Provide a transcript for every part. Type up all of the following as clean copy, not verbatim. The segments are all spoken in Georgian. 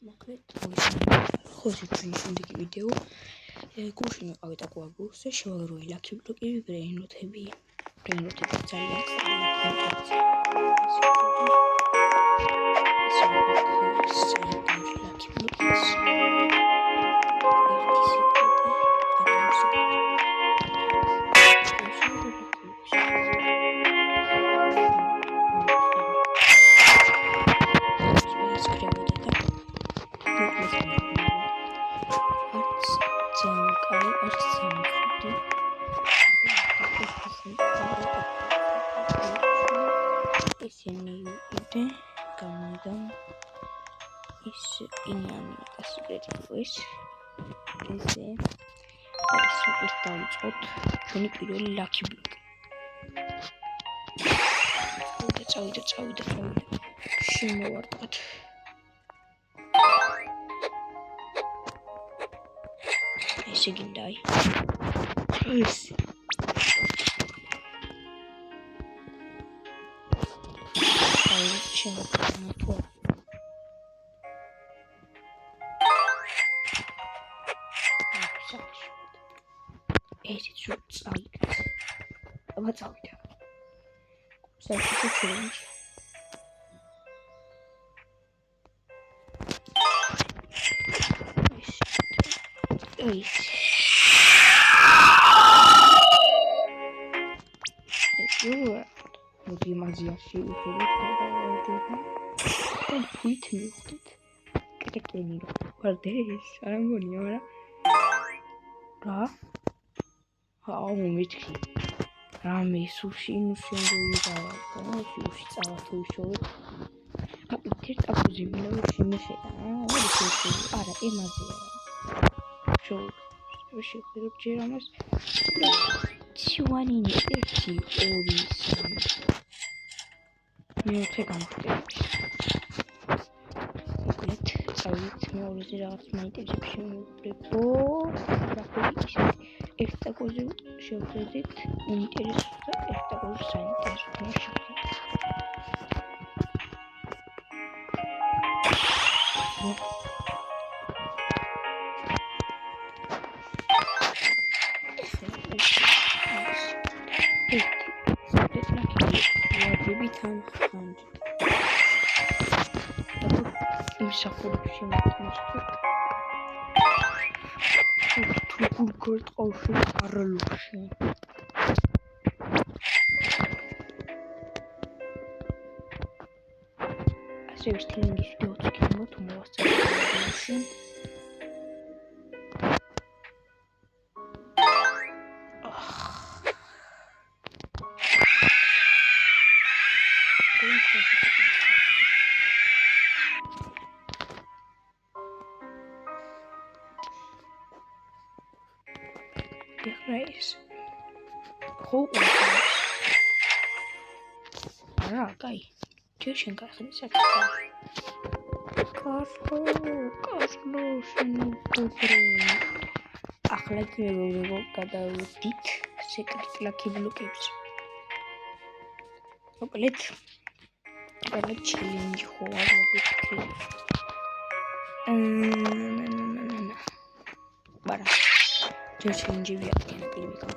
მოკლედ ხოში შემდეგი ვიდეო გუშინ ვიყავით აკუაგურსზე შევაგროვე ლაკი ბლოკები ბრეინროთები ძალიან ჩვენი პირველი ლაკი ბლოკი. წავიდა. შემოვარტყათ. ესე გინდა აი. ეს. აი შემოვარტყო. ესეც წავიდა. აბა წავიდა. საერთოდ ჩელენჯი. ეს. მოდი მაზიაში ვით მივხვდით. კეთილი ვარდეს, არ მგონია, მაგრამ რა? აუ მეთქი. რამე სუში დავარ. სუში წავათუშოთ. ერთ აპოზი მინდა შეხედა. არა, ემაზია. შეხედოთ ჯერ ამას. ჩუანინი 1 2 3. მეოთხე გამხდები. მოკლედ, წავიდეთ მეორეზე რაღაც მაინტერესებს შევუბრებო. ერთ დაკოზე შევხედით ინტერესს და ერთ დაკოზე საინტერესო შევხედით. გორტყავში არალუში ასე ვისთინგის ვიდეო თუ მოვასწრებთ Race. Cool. Ah, guy. Tuition guy. Carlos, no problem. Akhlaq mevro გადავდით secret lucky blockers. მოკლედ challenge ხო არ მოგიქცე. Bara. Challenge ვიადგენ კლინიკა.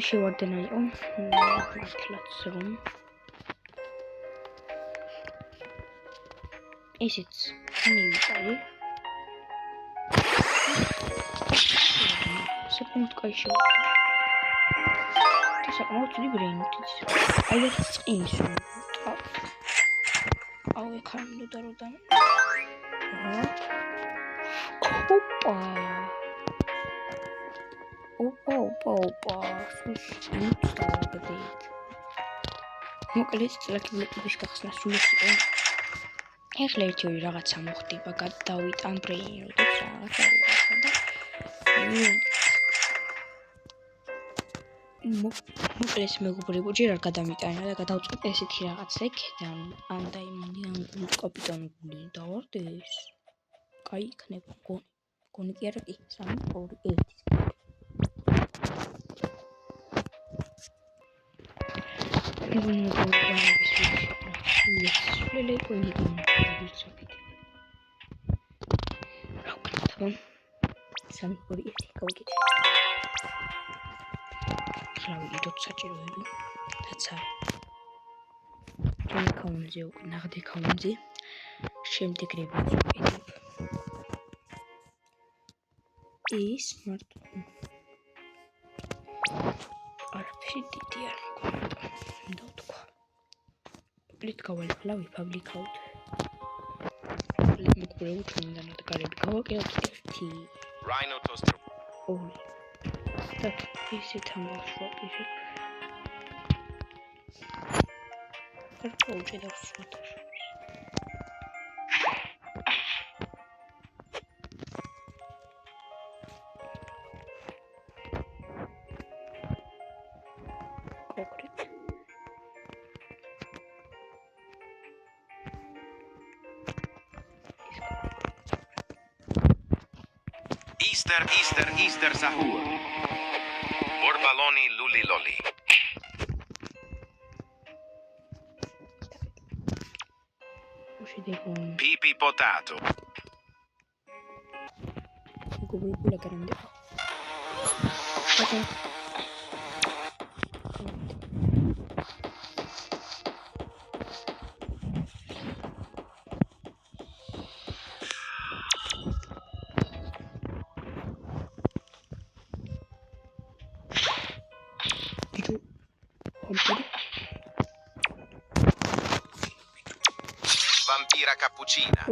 თუ შევარდენა იყო. მართლაც რომ ესეც მივიწარი. საკმაოდ კაი შევარდე. საკმაოდ ბრეინროთიც. აი ეს წინს. აუ ეკარნოდა რომ და Opa. მოკლედ ლაკი ბლოკების გახსნა სულიც იყო. ეხლა ერთი რაღაცა მოხდება, გადავიტან ბრეინროთებს რაღაცა და მოკლედ მეგობრებო ჯერ არ გადამიტანა და გადავწყვეტ ესეთი რაღაცა იქიდან ან დაიმონდი კაპიტანული დავარდეს. კაი იქნება გონი კი არა კი 3 2 1 Even the gold one is Lele koydum. Bir sohbet. Tamam. Sen buraya kavga et. Şuna bir idot saçıyorum. Tatsar. Şimdi kavunuz yok. Nerede kavunuzu? Şimdi krebiz. İyi smartphone. Arapçı diğer konuda. Dotko. Public kavali falan public out. Public kavali uçumdan da galiba kavak yok. Rhino toaster. Oh. Tak, ise tam olsun. Olacak da suatır. Kokrit. Easter sahur. Borbaloni luli loli. Pipi potato. Google grande. Okay. Vampira cappuccina.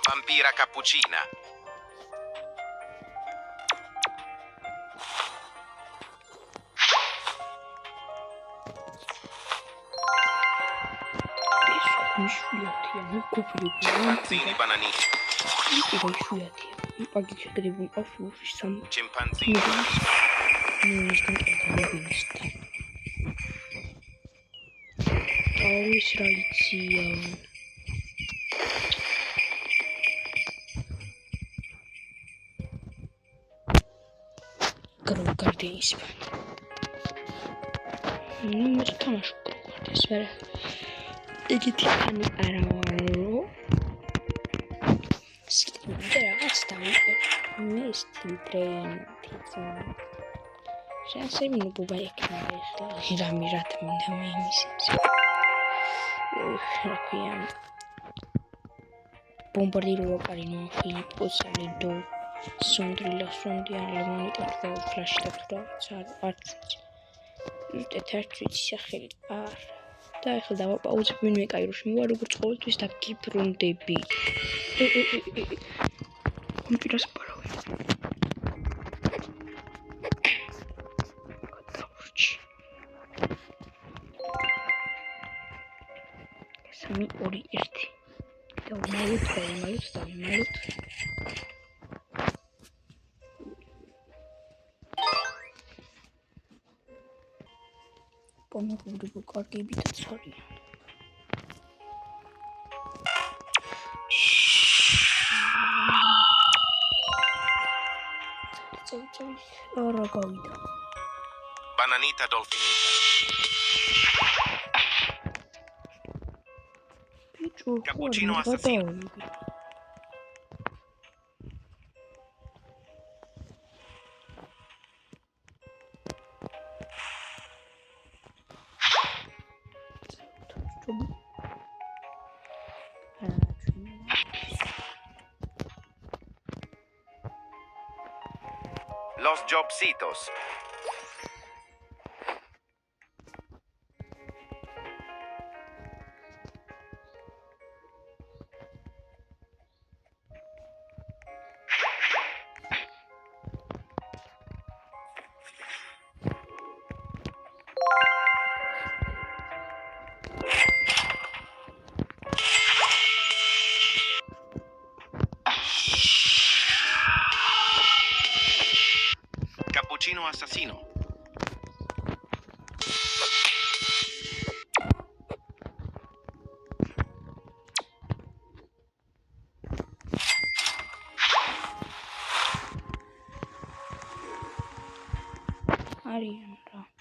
Vampira cappuccina. Chimpanzini bananini. Chimpanzini Kardeş ben. Numara tamam şu kardeş ver. İki tane araba. Skidder stavit. Mest train pizza. Já sei no bubai que irá mirar também missis. Requiem. Bombardiero carino fim posalido. Sondrilla sondian monitor flash captura çar art. Detected სახელი არ. და ახლა დავაპაუზებ ვინმე კაიროში მოვა როგორც ყოველთვის და გიბრუნდები. კომპიუტერს პარავენ. გადავრჩი. 3 2 1. და მალოთ. Pomogę kartę bitet sorry. Aragoida. Bananita dolfinita. Cappuccino assassino. Los Jobcitos. Cappuccino assassino. Ariandra.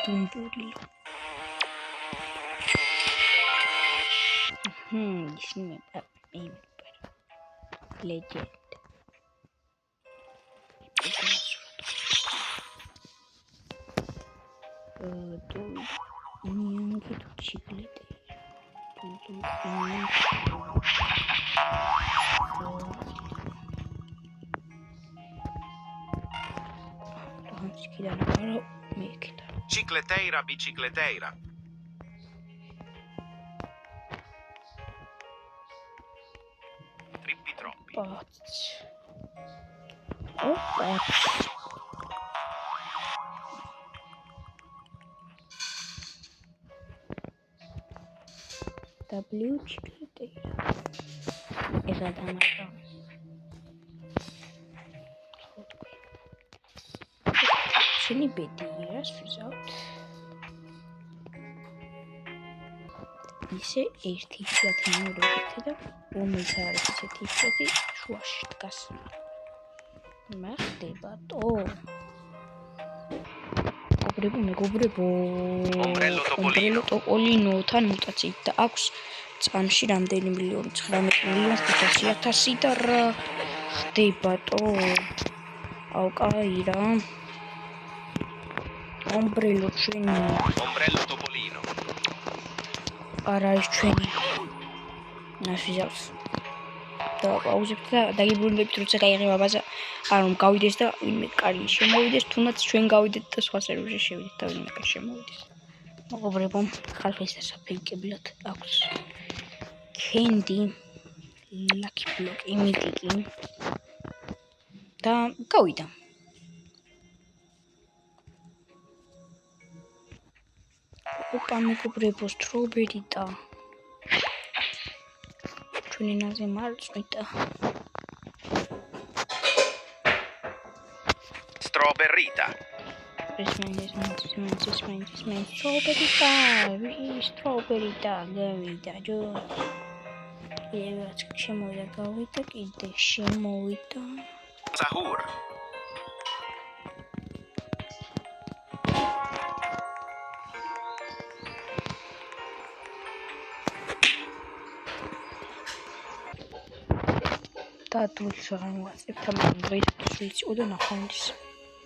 დუმბურილო. ისინი legend. Nianche tu ciclete. Cicleteira, bicicleteira. Trippi troppi. W cicleteira. Esattamente. Შენი ბედი ირას ვიზავთ. ისე ერთი იშვიათი მორიგეთი და რომელიც არის ისეთი იშვიათი შუაში დგას. მახდებატო. მეგობრებო. Ombrello Topolino-თან მუტაციით და აქვს წამში რამდენი მილიონი 19.500.000 და რა ხდებატო. აუკაირა. Ombrello Topolino. არა ის ჩვენი. ნაშიზავს. და აუზებთ და დაგიბრუნდებით როცა გაიღება ბაზა. არ რომ გავიდეს და ვინმე კარი შემოვიდეს, თუნდაც ჩვენ გავიდეთ და სხვა სერვერში შევიდეთ და ვინმე კარი შემოვიდეს. მოგობრებო, ხალხის დასაფეიქებლად აქვს Candy, Lucky Block, იმიტიკი და გავიდა. Opa, მეგობრებო, strawberry და ჩვენი ნაზე მარწყვიტა. Strawberrita. Strawberry და გავიდა. Რაღაც შემოვიდა, გავიდა, კიდე შემოვიდა. Sahur. და თულს აღარ მოაწევთ ამ დღეს ის იყო და ნახვამდის.